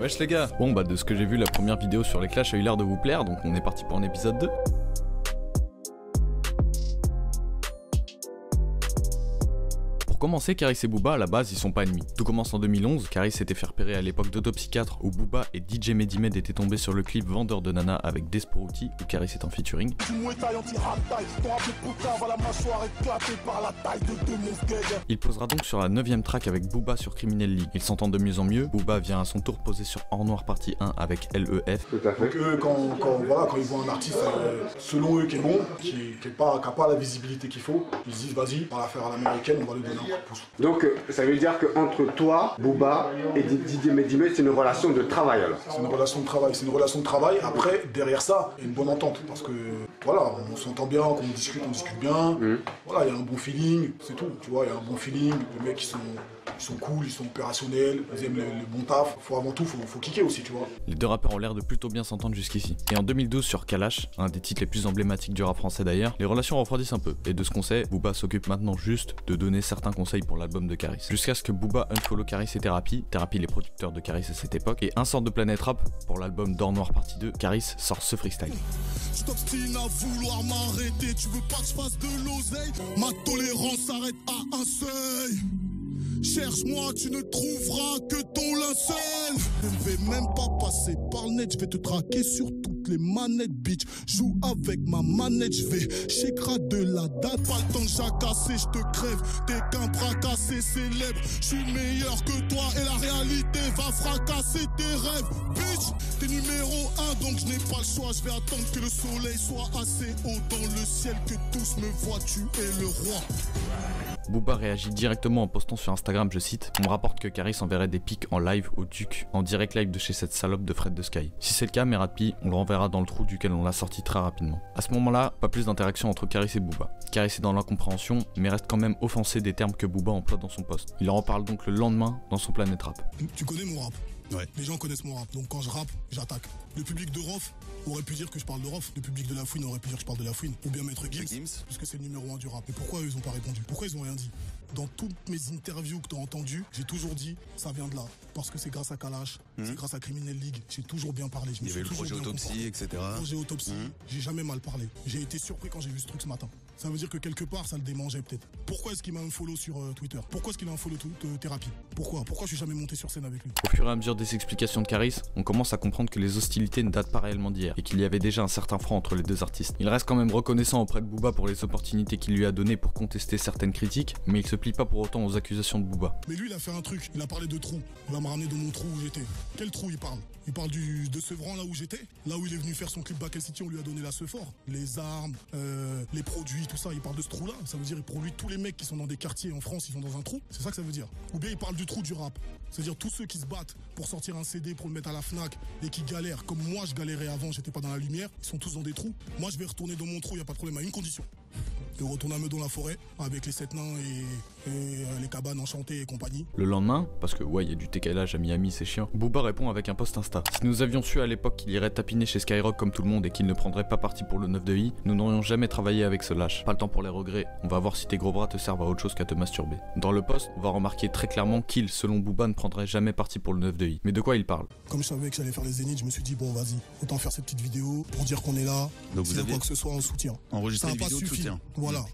Wesh les gars. Bon bah de ce que j'ai vu, la première vidéo sur les clashs a eu l'air de vous plaire, donc on est parti pour un épisode 2. Pour commencer, Caris et Booba, à la base, ils sont pas ennemis. Tout commence en 2011, Caris s'était fait repérer à l'époque d'Autopsy 4, où Booba et DJ Medimed étaient tombés sur le clip Vendeur de Nana avec Desporuti, où Caris est en featuring. Il posera donc sur la 9ème track avec Booba sur Criminel League. Ils s'entendent de mieux en mieux, Booba vient à son tour poser sur Or Noir partie 1 avec LEF. Tout à fait. Donc eux, quand ils voient un artiste, selon eux, qui est bon, qui n'a pas la visibilité qu'il faut, ils se disent vas-y, on va la faire à l'américaine, on va lui donner un coup de pouce. Donc ça veut dire qu'entre toi, Booba et Didier Medimed, c'est une relation de travail alors? C'est une relation de travail, Après, derrière ça, il y a une bonne entente. Parce que voilà, on s'entend bien, quand on discute bien. Voilà, il y a un bon feeling, c'est tout. Tu vois, il y a un bon feeling, les mecs ils sont cool, ils sont opérationnels, ils aiment le bon taf. Avant tout, faut kicker aussi, tu vois. Les deux rappeurs ont l'air de plutôt bien s'entendre jusqu'ici. Et en 2012 sur Kalash, un des titres les plus emblématiques du rap français d'ailleurs, les relations refroidissent un peu. Et de ce qu'on sait, Booba s'occupe maintenant juste de donner certains conseils pour l'album de Caris. Jusqu'à ce que Booba unfollow Caris et Thérapie, les producteurs de Caris à cette époque, et un sort de Planète Rap pour l'album d'Or Noir partie 2, Caris sort ce freestyle. Tu t'obstines à vouloir m'arrêter, tu veux pas que je fasse de l'oseille, ma tolérance s'arrête à un seuil. Cherche-moi, tu ne trouveras que ton linceul. Je ne vais même pas passer par le net, je vais te traquer sur toutes les manettes, bitch. Joue avec ma manette, je vais chécra de la date. Pas le temps de jacasser, je te crève. T'es qu'un bras cassé célèbre. Je suis meilleur que toi et la réalité va fracasser tes rêves. Bitch, t'es numéro 1, donc je n'ai pas le choix. Je vais attendre que le soleil soit assez haut dans le ciel, que tous me voient, tu es le roi. Booba réagit directement en postant sur Instagram, je cite: on me rapporte que Caris enverrait des pics en live au Duc, en direct live de chez cette salope de Fred de Sky. Si c'est le cas, Merapi, on le renverra dans le trou duquel on l'a sorti très rapidement. À ce moment-là, pas plus d'interaction entre Caris et Booba. Caris est dans l'incompréhension, mais reste quand même offensé des termes que Booba emploie dans son post. Il en reparle donc le lendemain dans son Planète Rap. Tu connais mon rap? Ouais. Les gens connaissent mon rap, donc quand je rappe, j'attaque. Le public de Rof aurait pu dire que je parle de Rof, le public de La Fouine aurait pu dire que je parle de La Fouine, ou bien Maître Gims, puisque c'est le numéro 1 du rap. Et pourquoi eux, ils ont pas répondu? Pourquoi ils ont rien dit? Dans toutes mes interviews que tu as entendues, j'ai toujours dit, ça vient de là. Parce que c'est grâce à Kalash, c'est grâce à Criminel League, j'ai toujours bien parlé. Il y avait le projet Autopsy, etc. Le projet Autopsy, j'ai jamais mal parlé. J'ai été surpris quand j'ai vu ce truc ce matin. Ça veut dire que quelque part, ça le démangeait peut-être. Pourquoi est-ce qu'il m'a un follow sur Twitter? Pourquoi est-ce qu'il a un follow Thérapie? Pourquoi je suis jamais monté sur scène avec lui? Au fur et à mesure des explications de Caris, on commence à comprendre que les hostilités ne datent pas réellement d'hier, et qu'il y avait déjà un certain franc entre les deux artistes. Il reste quand même reconnaissant auprès de Booba pour les opportunités qu'il lui a données pour contester certaines critiques, mais il se plie pas pour autant aux accusations de Booba. Mais lui, il a fait un truc, il a parlé de trou. Il va me ramener dans mon trou où j'étais. Quel trou il parle? Il parle de Sevran, là où j'étais. Là où il est venu faire son clip Bakel City, on lui a donné la Sephore. Les armes, les produits, tout ça, il parle de ce trou-là. Ça veut dire, pour lui, tous les mecs qui sont dans des quartiers en France, ils sont dans un trou. C'est ça que ça veut dire. Ou bien il parle du trou du rap. C'est-à-dire tous ceux qui se battent pour sortir un CD, pour le mettre à la Fnac, et qui galèrent, comme moi je galérais avant, j'étais pas dans la lumière, ils sont tous dans des trous. Moi je vais retourner dans mon trou, y a pas de problème, à une condition. De retourner à Meudon la forêt, avec les 7 nains et les cabanes enchantées et compagnie. Le lendemain, parce que ouais, il y a du décalage à Miami, c'est chiant, Booba répond avec un post Insta. Si nous avions su à l'époque qu'il irait tapiner chez Skyrock comme tout le monde et qu'il ne prendrait pas parti pour le 9 de I, nous n'aurions jamais travaillé avec ce lâche. Pas le temps pour les regrets, on va voir si tes gros bras te servent à autre chose qu'à te masturber. Dans le post, on va remarquer très clairement qu'il, selon Booba, ne prendrait jamais parti pour le 9 de I. Mais de quoi il parle? Comme je savais que j'allais faire les zéniths, je me suis dit bon vas-y, autant faire cette petite vidéo pour dire qu'on est là. Donc vous avez quoi que ce soit en soutien. enregistré une vidéo de soutien. Voilà,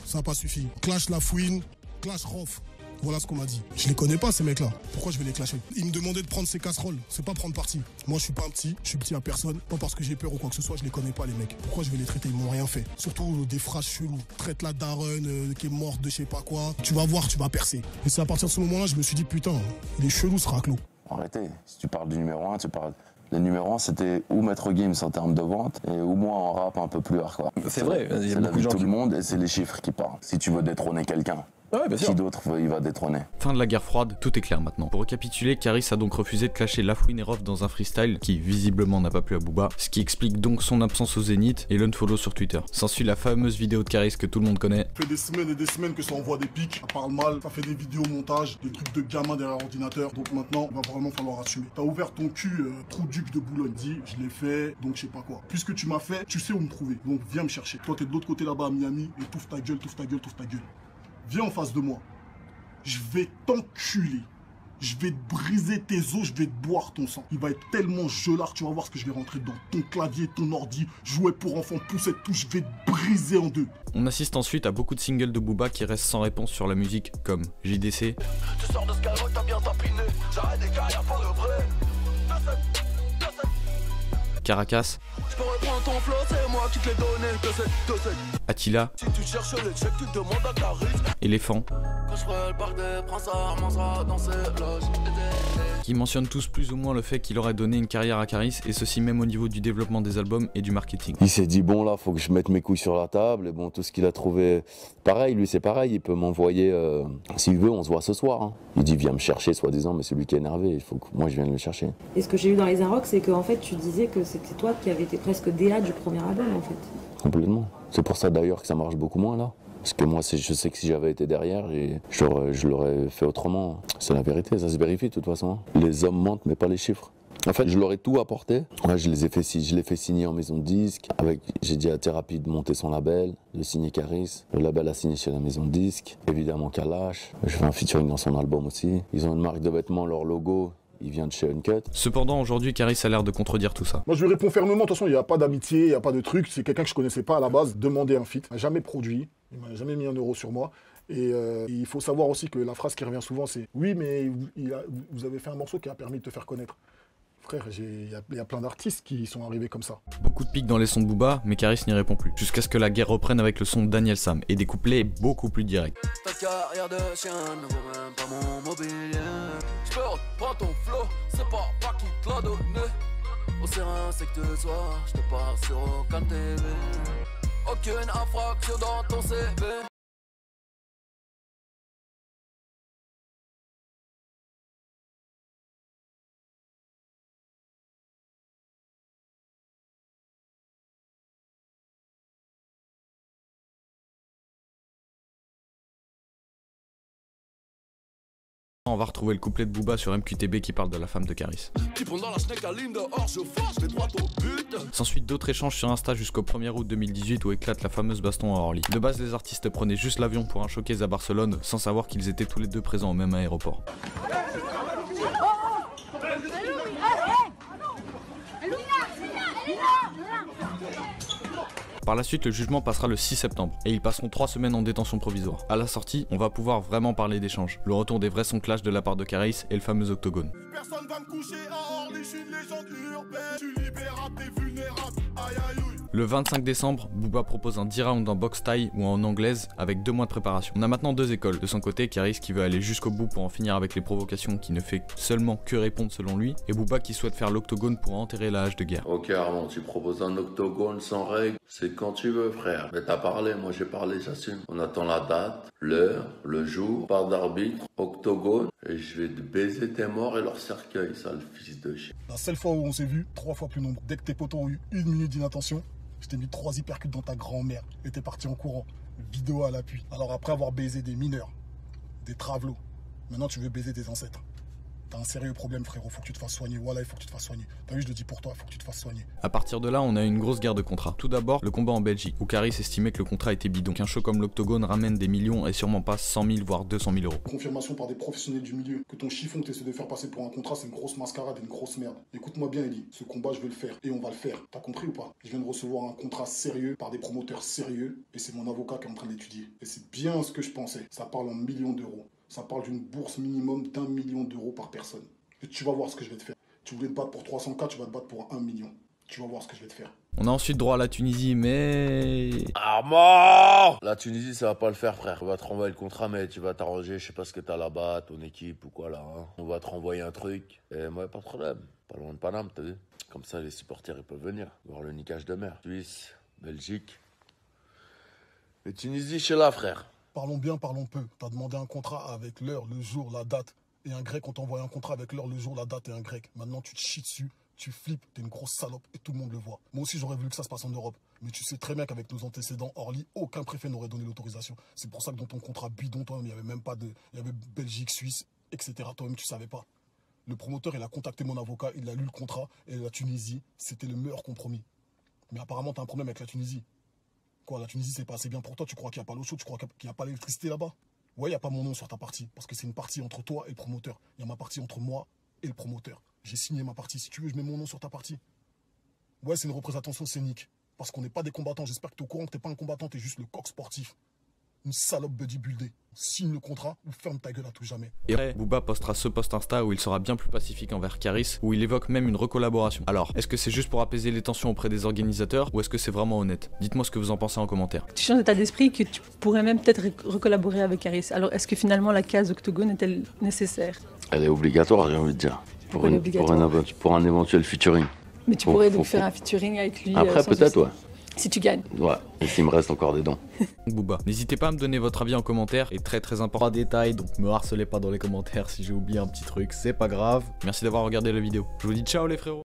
ça n'a pas suffi. Clash La Fouine, clash Rof. Voilà ce qu'on m'a dit. Je les connais pas ces mecs-là. Pourquoi je vais les clasher? Ils me demandaient de prendre ces casseroles. C'est pas prendre parti. Moi je suis pas un petit, je suis petit à personne. Pas parce que j'ai peur ou quoi que ce soit, je les connais pas les mecs. Pourquoi je vais les traiter? Ils m'ont rien fait. Surtout des phrases cheloues. Traite la daronne qui est morte de je sais pas quoi. Tu vas voir, tu vas percer. Et c'est à partir de ce moment-là, je me suis dit putain, il est chelou ce raclo. Arrêtez. Si tu parles du numéro 1, tu parles. Le numéro 1, c'était ou Maître Gims en termes de vente, et ou moi en rap un peu plus hardcore. C'est vrai, il y a c'est la beaucoup vie de de gens tout le monde et c'est les chiffres qui parlent. Si tu veux détrôner quelqu'un, Ouais, bien sûr. qui d'autre il va détrôner? Fin de la guerre froide, tout est clair maintenant. Pour récapituler, Caris a donc refusé de clasher La Fouine et Rof dans un freestyle qui visiblement n'a pas plu à Booba, ce qui explique donc son absence au Zénith et l'unfollow sur Twitter. S'ensuit la fameuse vidéo de Caris que tout le monde connaît. Ça fait des semaines et des semaines que ça envoie des pics, ça parle mal, ça fait des vidéos montage, des trucs de gamin derrière l'ordinateur, donc maintenant il va vraiment falloir assumer. T'as ouvert ton cul, trou duc de Boulogne, dis je l'ai fait, donc je sais pas quoi. Puisque tu m'as fait, tu sais où me trouver, donc viens me chercher. Toi t'es de l'autre côté là-bas à Miami, et touffe ta gueule, touffe ta gueule, touffe ta gueule. Viens en face de moi. Je vais t'enculer. Je vais te briser tes os, je vais te boire ton sang. Il va être tellement gelard, tu vas voir ce que je vais rentrer dans ton clavier, ton ordi, jouer pour enfants, poussette, tout, je vais te briser en deux. On assiste ensuite à beaucoup de singles de Booba qui restent sans réponse sur la musique, comme JDC, Tu sors de Skyrock, t'as bien tapiné. J'arrête des carrières pour le vrai. Caracas, Je peux reprendre ton flow, c'est moi qui te l'ai donné. Attila, Si tu cherches les checks, tu demandes à Caris. Éléphant, Quand je ferai le parc des princes, ça remontera dans ses loges. qui mentionnent tous plus ou moins le fait qu'il aurait donné une carrière à Caris, et ceci même au niveau du développement des albums et du marketing. Il s'est dit, bon là, faut que je mette mes couilles sur la table. Et bon, tout ce qu'il a trouvé, pareil, lui c'est pareil, il peut m'envoyer, s'il veut, on se voit ce soir. Hein. Il dit, viens me chercher, soi-disant, mais c'est lui qui est énervé, il faut que moi je vienne le chercher. Et ce que j'ai eu dans les Arocs, c'est qu'en fait, tu disais que c'était toi qui avais été presque DA du premier album, en fait. Complètement. C'est pour ça d'ailleurs que ça marche beaucoup moins là. Parce que moi, je sais que si j'avais été derrière, je l'aurais fait autrement. C'est la vérité, ça se vérifie de toute façon. Les hommes mentent, mais pas les chiffres. En fait, je leur ai tout apporté. Ouais, je l'ai fait signer en maison de disque. J'ai dit à Thérapie de monter son label, de signer Caris. Le label a signé chez la maison de disque. Évidemment Kalash. Je fais un featuring dans son album aussi. Ils ont une marque de vêtements, leur logo. Il vient de chez Uncut. Cependant, aujourd'hui, Caris a l'air de contredire tout ça. Moi, je lui réponds fermement. De toute façon, il n'y a pas d'amitié, il n'y a pas de truc. C'est quelqu'un que je connaissais pas à la base. Demander un feat. Il m'a jamais produit. Il m'a jamais mis 1 euro sur moi. Et il faut savoir aussi que la phrase qui revient souvent, c'est « Oui, mais vous avez fait un morceau qui a permis de te faire connaître. » Frère, il y a plein d'artistes qui sont arrivés comme ça. Beaucoup de pics dans les sons de Booba, mais Caris n'y répond plus. Jusqu'à ce que la guerre reprenne avec le son de Daniel Sam, et des couplets beaucoup plus directs. Ta carrière de chien ne vaut même pas mon mobilier. Je peux reprendre ton flow, c'est pas qui te l'a donné. Au serein, c'est que te sois, je te pars sur aucun TV. Aucune infraction dans ton CV. On va retrouver le couplet de Booba sur MQTB qui parle de la femme de Caris. Qui pendant la snake à ligne dehors, je force, je vais droit au but. S'ensuit d'autres échanges sur Insta jusqu'au 1er août 2018 où éclate la fameuse baston à Orly. De base, les artistes prenaient juste l'avion pour un showcase à Barcelone sans savoir qu'ils étaient tous les deux présents au même aéroport. Par la suite, le jugement passera le 6 septembre et ils passeront 3 semaines en détention provisoire. À la sortie, on va pouvoir vraiment parler d'échanges. Le retour des vrais sons clash de la part de Caris et le fameux octogone. Personne va me coucher à Orly, je suis une légende urbaine. Tu libérable, t'es vulnérable, aïe aïe aïe. Le 25 décembre, Booba propose un 10 rounds en boxe thaï ou en anglaise avec 2 mois de préparation. On a maintenant 2 écoles. De son côté, Caris qui veut aller jusqu'au bout pour en finir avec les provocations qui ne fait seulement que répondre selon lui, et Booba qui souhaite faire l'octogone pour enterrer la hache de guerre. Ok Armand, tu proposes un octogone sans règle, c'est quand tu veux frère. Mais t'as parlé, moi j'ai parlé, j'assume. On attend la date, l'heure, le jour, part d'arbitre, octogone, et je vais te baiser tes morts et leur cercueil, sale fils de chien. La seule fois où on s'est vu, 3 fois plus nombreux. Dès que tes potos ont eu 1 minute d'inattention, je t'ai mis 3 hypercutes dans ta grand-mère et t'es parti en courant. Vidéo à l'appui. Alors après avoir baisé des mineurs, des travelots, maintenant tu veux baiser des ancêtres. T'as un sérieux problème frérot, faut que tu te fasses soigner. Voilà, il faut que tu te fasses soigner. T'as vu, je le dis pour toi, faut que tu te fasses soigner. A partir de là, on a une grosse guerre de contrats. Tout d'abord, le combat en Belgique, où Caris estimait que le contrat était bidon, qu'un show comme l'octogone ramène des millions et sûrement pas 100 000 voire 200 000 euros. Confirmation par des professionnels du milieu que ton chiffon que t'essaies de faire passer pour un contrat, c'est une grosse mascarade et une grosse merde. Écoute-moi bien Eli, ce combat je vais le faire et on va le faire. T'as compris ou pas? Je viens de recevoir un contrat sérieux par des promoteurs sérieux et c'est mon avocat qui est en train d'étudier. Et c'est bien ce que je pensais. Ça parle en millions d'euros. Ça parle d'une bourse minimum d'1 million d'euros par personne. Et tu vas voir ce que je vais te faire. Tu voulais te battre pour 300K, tu vas te battre pour 1 million. Tu vas voir ce que je vais te faire. On a ensuite droit à la Tunisie, mais... Armand! La Tunisie, ça va pas le faire, frère. On va te renvoyer le contrat, mais tu vas t'arranger, je sais pas ce que t'as là-bas, ton équipe ou quoi là. Hein. On va te renvoyer un truc. Et moi, pas de problème. Pas loin de Paname, t'as vu? Comme ça, les supporters, ils peuvent venir. Voir le niquage de mer. Suisse, Belgique. Et Tunisie, chez là, frère. Parlons bien, parlons peu. T'as demandé un contrat avec l'heure, le jour, la date. Et un grec, on t'envoie un contrat avec l'heure, le jour, la date et un grec. Maintenant, tu te chies dessus, tu flippes, t'es une grosse salope et tout le monde le voit. Moi aussi, j'aurais voulu que ça se passe en Europe. Mais tu sais très bien qu'avec nos antécédents Orly, aucun préfet n'aurait donné l'autorisation. C'est pour ça que dans ton contrat bidon, toi-même, il n'y avait même pas de... Il y avait Belgique, Suisse, etc. Toi-même, tu savais pas. Le promoteur, il a contacté mon avocat, il a lu le contrat. Et la Tunisie, c'était le meilleur compromis. Mais apparemment, t'as un problème avec la Tunisie. Quoi, la Tunisie, c'est pas assez bien pour toi? Tu crois qu'il n'y a pas l'eau chaude? Tu crois qu'il n'y a pas l'électricité là-bas? Ouais, il n'y a pas mon nom sur ta partie, parce que c'est une partie entre toi et le promoteur. Il y a ma partie entre moi et le promoteur. J'ai signé ma partie. Si tu veux, je mets mon nom sur ta partie. Ouais, c'est une représentation scénique. Parce qu'on n'est pas des combattants. J'espère que tu es au courant que tu n'es pas un combattant, tu es juste le coq sportif. Une salope bodybuildée. Signe le contrat ou ferme ta gueule à tout jamais. Et après, Booba postera ce post Insta où il sera bien plus pacifique envers Caris, où il évoque même une recollaboration. Alors, est-ce que c'est juste pour apaiser les tensions auprès des organisateurs ou est-ce que c'est vraiment honnête? Dites-moi ce que vous en pensez en commentaire. Tu changes d'état d'esprit que tu pourrais même peut-être recollaborer avec Caris. Alors, est-ce que finalement la case Octogone est-elle nécessaire? Elle est obligatoire, j'ai envie de dire. Pour un éventuel featuring. Mais tu pourrais donc faire un featuring avec lui. Après, peut-être, ouais. Si tu gagnes. Ouais, et s'il me reste encore des dents. Booba. N'hésitez pas à me donner votre avis en commentaire, et très important détail, donc me harcelez pas dans les commentaires si j'ai oublié un petit truc, c'est pas grave. Merci d'avoir regardé la vidéo. Je vous dis ciao les frérots.